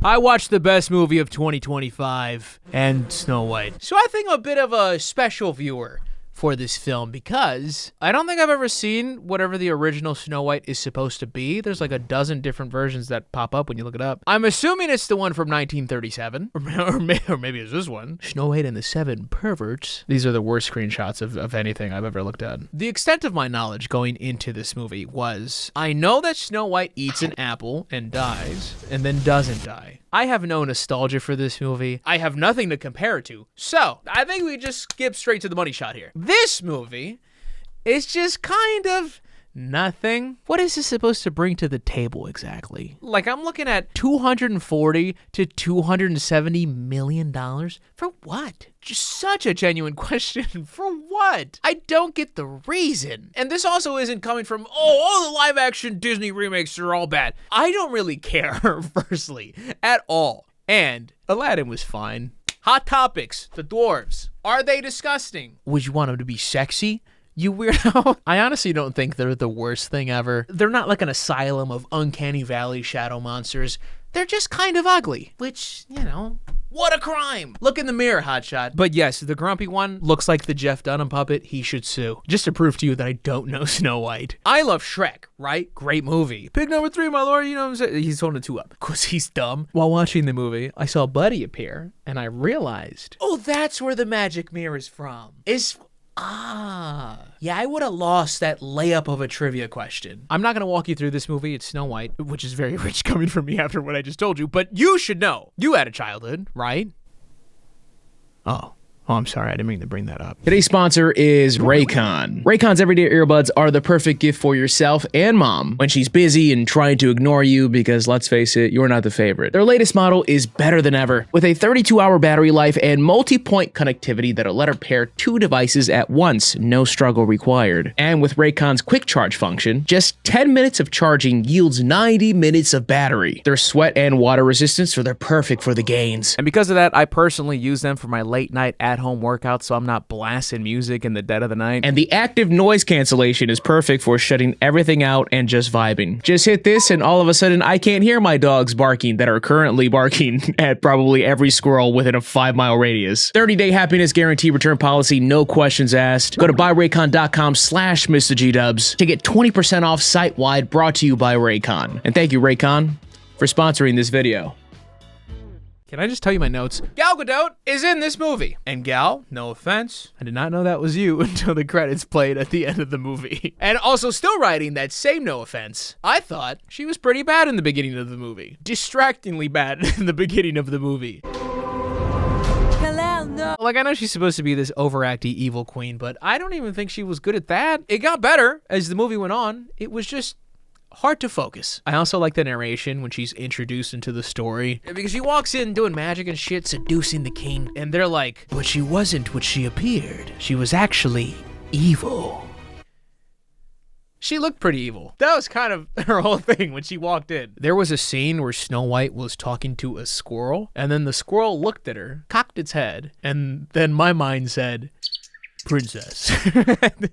I watched the best movie of 2025 and Snow White. So I think I'm a bit of a special viewer for this film because I don't think I've ever seen whatever the original Snow White is supposed to be. There's like a dozen different versions that pop up when you look it up. I'm assuming it's the one from 1937, or maybe it's this one. Snow White and the Seven Perverts. These are the worst screenshots of anything I've ever looked at. The extent of my knowledge going into this movie was, I know that Snow White eats an apple and dies, and then doesn't die. I have no nostalgia for this movie. I have nothing to compare it to. So, I think we just skip straight to the money shot here. This movie is just kind of nothing. What is this supposed to bring to the table exactly? Like, I'm looking at $240 to $270 million for what? Just such a genuine question. For what? I don't get the reason. And this also isn't coming from, all the live action Disney remakes are all bad. I don't really care, firstly, at all. And Aladdin was fine. Hot Topics, the dwarves. Are they disgusting? Would you want them to be sexy? You weirdo. I honestly don't think they're the worst thing ever. They're not like an asylum of uncanny valley shadow monsters. They're just kind of ugly, which, you know, what a crime. Look in the mirror, hotshot. But yes, the grumpy one looks like the Jeff Dunham puppet. He should sue. Just to prove to you that I don't know Snow White. I love Shrek, right? Great movie. Pick number 3, my lord. You know what I'm saying? He's holding a 2 up because he's dumb. While watching the movie, I saw Buddy appear and I realized, oh, that's where the magic mirror is from. Yeah, I would have lost that layup of a trivia question. I'm not going to walk you through this movie. It's Snow White, which is very rich coming from me after what I just told you, but you should know. You had a childhood, right? Oh, I'm sorry. I didn't mean to bring that up. Today's sponsor is Raycon. Raycon's everyday earbuds are the perfect gift for yourself and mom when she's busy and trying to ignore you because, let's face it, you're not the favorite. Their latest model is better than ever with a 32-hour battery life and multi-point connectivity that'll let her pair 2 devices at once, no struggle required. And with Raycon's quick charge function, just 10 minutes of charging yields 90 minutes of battery. They're sweat and water resistant, so they're perfect for the gains. And because of that, I personally use them for my late night at-home workout, so I'm not blasting music in the dead of the night. And the active noise cancellation is perfect for shutting everything out and just vibing. Just hit this and all of a sudden I can't hear my dogs barking that are currently barking at probably every squirrel within a 5-mile radius. 30-day happiness guarantee return policy, no questions asked. Go to buyraycon.com/MrGDubs to get 20% off site-wide, brought to you by Raycon. And thank you, Raycon, for sponsoring this video. Can I just tell you my notes? Gal Gadot is in this movie. And Gal, no offense, I did not know that was you until the credits played at the end of the movie. And also still writing that same no offense, I thought she was pretty bad in the beginning of the movie. Distractingly bad in the beginning of the movie. No. Like, I know she's supposed to be this overacty evil queen, but I don't even think she was good at that. It got better as the movie went on. It was just hard to focus. I also like the narration when she's introduced into the story, because she walks in doing magic and shit, seducing the king, and they're like, but she wasn't what she appeared. She was actually evil. She looked pretty evil. That was kind of her whole thing when she walked in. There was a scene where Snow White was talking to a squirrel, and then the squirrel looked at her, cocked its head, and then my mind said, princess.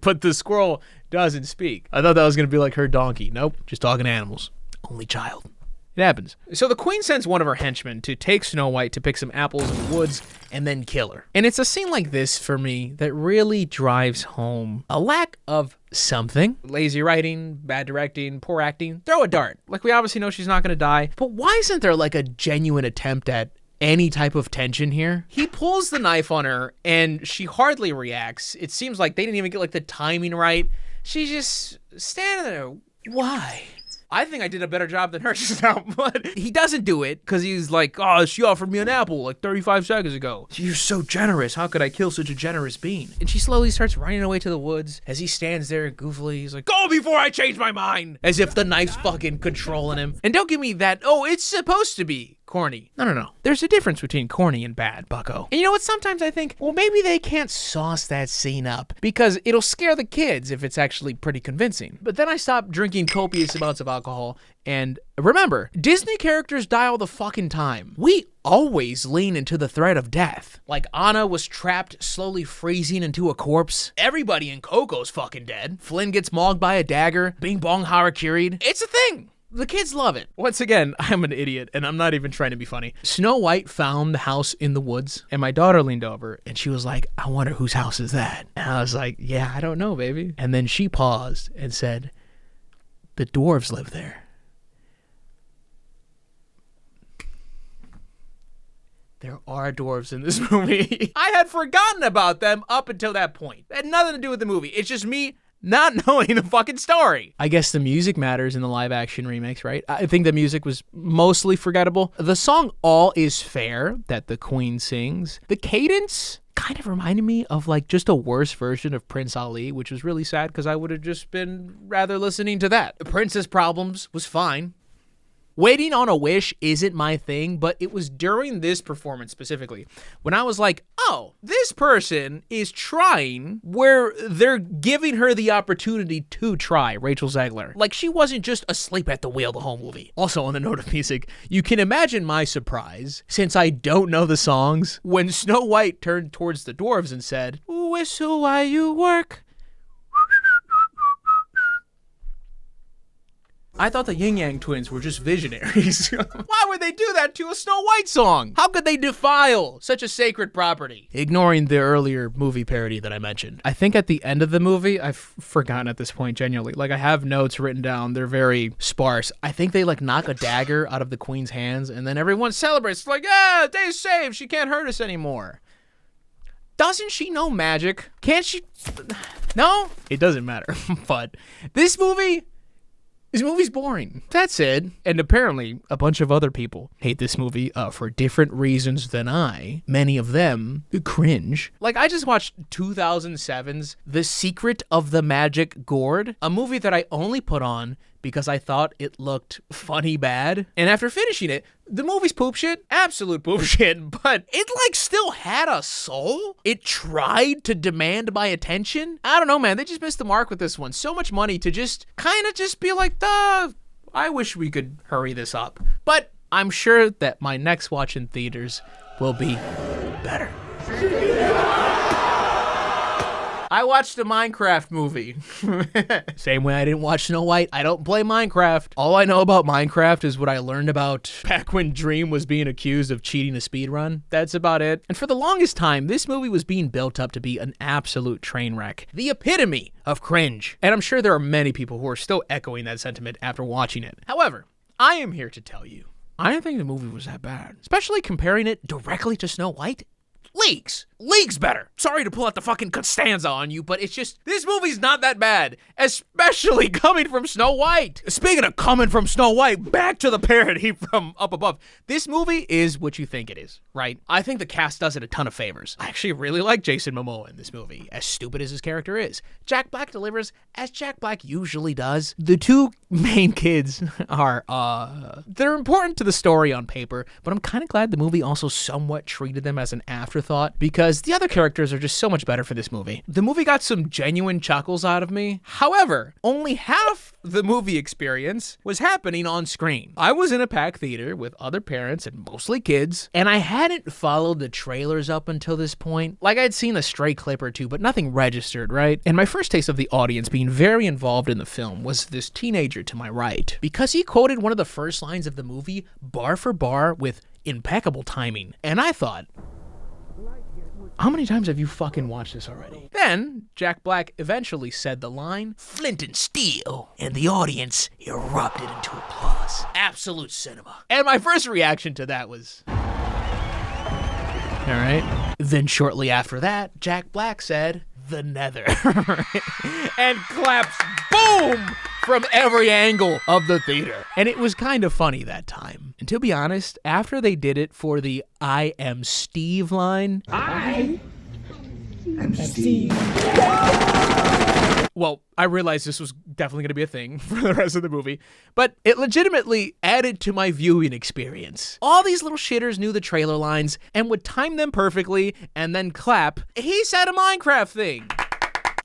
But the squirrel doesn't speak. I thought that was going to be like her donkey. Nope, just talking animals. Only child. It happens. So the queen sends one of her henchmen to take Snow White to pick some apples in the woods and then kill her. And it's a scene like this for me that really drives home a lack of something. Lazy writing, bad directing, poor acting. Throw a dart. Like, we obviously know she's not going to die, but why isn't there like a genuine attempt at any type of tension here? He pulls the knife on her and she hardly reacts. It seems like they didn't even get like the timing right. She's just standing there. Why? I think I did a better job than her just now, but he doesn't do it because he's like, oh, she offered me an apple like 35 seconds ago. You're so generous. How could I kill such a generous being? And she slowly starts running away to the woods as he stands there goofily. He's like, go before I change my mind. As if the knife's fucking controlling him. And don't give me that, oh, it's supposed to be corny. No. There's a difference between corny and bad, bucko. And you know what? Sometimes I think, well, maybe they can't sauce that scene up because it'll scare the kids if it's actually pretty convincing. But then I stopped drinking copious amounts of alcohol. And remember, Disney characters die all the fucking time. We always lean into the threat of death. Like Anna was trapped, slowly freezing into a corpse. Everybody in Coco's fucking dead. Flynn gets mauled by a dagger. Bing bong harakiri'd. It's a thing. The kids love it. Once again, I'm an idiot, and I'm not even trying to be funny. Snow White found the house in the woods, and my daughter leaned over, and she was like, I wonder whose house is that? And I was like, yeah, I don't know, baby. And then she paused and said, the dwarves live there. There are dwarves in this movie. I had forgotten about them up until that point. It had nothing to do with the movie. It's just me not knowing the fucking story. I guess the music matters in the live action remakes, right? I think the music was mostly forgettable. The song All Is Fair that the Queen sings, the cadence kind of reminded me of like just a worse version of Prince Ali, which was really sad because I would have just been rather listening to that. Princess Problems was fine. Waiting on a Wish isn't my thing, but it was during this performance specifically when I was like, oh, this person is trying where they're giving her the opportunity to try, Rachel Zegler. Like, she wasn't just asleep at the wheel the whole movie. Also, on the note of music, you can imagine my surprise, since I don't know the songs, when Snow White turned towards the dwarves and said, whistle while you work. I thought the Yin Yang Twins were just visionaries. Why would they do that to a Snow White song? How could they defile such a sacred property? Ignoring the earlier movie parody that I mentioned. I think at the end of the movie, I've forgotten at this point, genuinely. Like, I have notes written down. They're very sparse. I think they, like, knock a dagger out of the Queen's hands, and then everyone celebrates. It's like, day's saved. She can't hurt us anymore. Doesn't she know magic? Can't she? No? It doesn't matter. But this movie's boring. That's it. And apparently, a bunch of other people hate this movie for different reasons than I. Many of them cringe. Like, I just watched 2007's The Secret of the Magic Gourd, a movie that I only put on because I thought it looked funny bad. And after finishing it, the movie's poop shit, absolute poop shit, but it like still had a soul. It tried to demand my attention. I don't know, man, they just missed the mark with this one. So much money to just kind of just be like, I wish we could hurry this up. But I'm sure that my next watch in theaters will be better. I watched a Minecraft movie. Same way I didn't watch Snow White, I don't play Minecraft. All I know about Minecraft is what I learned about back when Dream was being accused of cheating a speedrun. That's about it. And for the longest time, this movie was being built up to be an absolute train wreck. The epitome of cringe. And I'm sure there are many people who are still echoing that sentiment after watching it. However, I am here to tell you, I don't think the movie was that bad. Especially comparing it directly to Snow White. Leagues better. Sorry to pull out the fucking Costanza on you, but it's just, this movie's not that bad, especially coming from Snow White. Speaking of coming from Snow White, back to the parody from up above. This movie is what you think it is, right? I think the cast does it a ton of favors. I actually really like Jason Momoa in this movie, as stupid as his character is. Jack Black delivers as Jack Black usually does. The two main kids are, they're important to the story on paper, but I'm kind of glad the movie also somewhat treated them as an afterthought, because the other characters are just so much better for this movie. The movie got some genuine chuckles out of me. However, only half the movie experience was happening on screen. I was in a packed theater with other parents and mostly kids, and I hadn't followed the trailers up until this point. Like, I'd seen a stray clip or two, but nothing registered, right? And my first taste of the audience being very involved in the film was this teenager to my right, because he quoted one of the first lines of the movie bar for bar with impeccable timing. And I thought, how many times have you fucking watched this already? Then, Jack Black eventually said the line, Flint and Steel, and the audience erupted into applause. Absolute cinema. And my first reaction to that was, all right. Then shortly after that, Jack Black said, the nether. And claps, boom, from every angle of the theater. And it was kind of funny that time. And to be honest, after they did it for the I am Steve line, I am Steve. Well, I realized this was definitely going to be a thing for the rest of the movie, but it legitimately added to my viewing experience. All these little shitters knew the trailer lines and would time them perfectly and then clap, he said a Minecraft thing.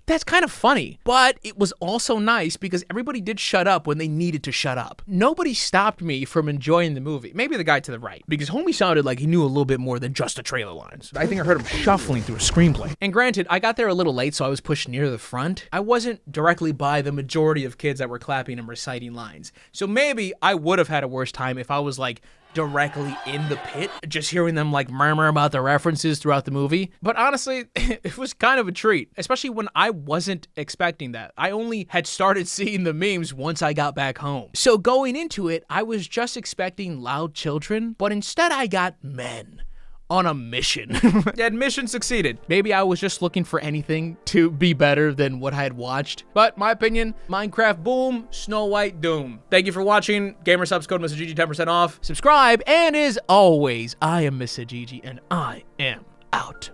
that's kind of funny. But it was also nice because everybody did shut up when they needed to shut up. Nobody stopped me from enjoying the movie. Maybe the guy to the right, because homie sounded like he knew a little bit more than just the trailer lines. I think I heard him shuffling through a screenplay. And granted, I got there a little late, so I was pushed near the front. I wasn't directly by the majority of kids that were clapping and reciting lines. So maybe I would have had a worse time if I was like directly in the pit, just hearing them like murmur about the references throughout the movie. But honestly, it was kind of a treat, especially when I wasn't expecting that. I only had started seeing the memes once I got back home. So going into it, I was just expecting loud children, but instead I got men on a mission. And mission succeeded. Maybe I was just looking for anything to be better than what I had watched. But my opinion, Minecraft boom, Snow White doom. Thank you for watching. Gamer subs code Mr. GG 10% off. Subscribe, and as always, I am Mr. GG and I am out.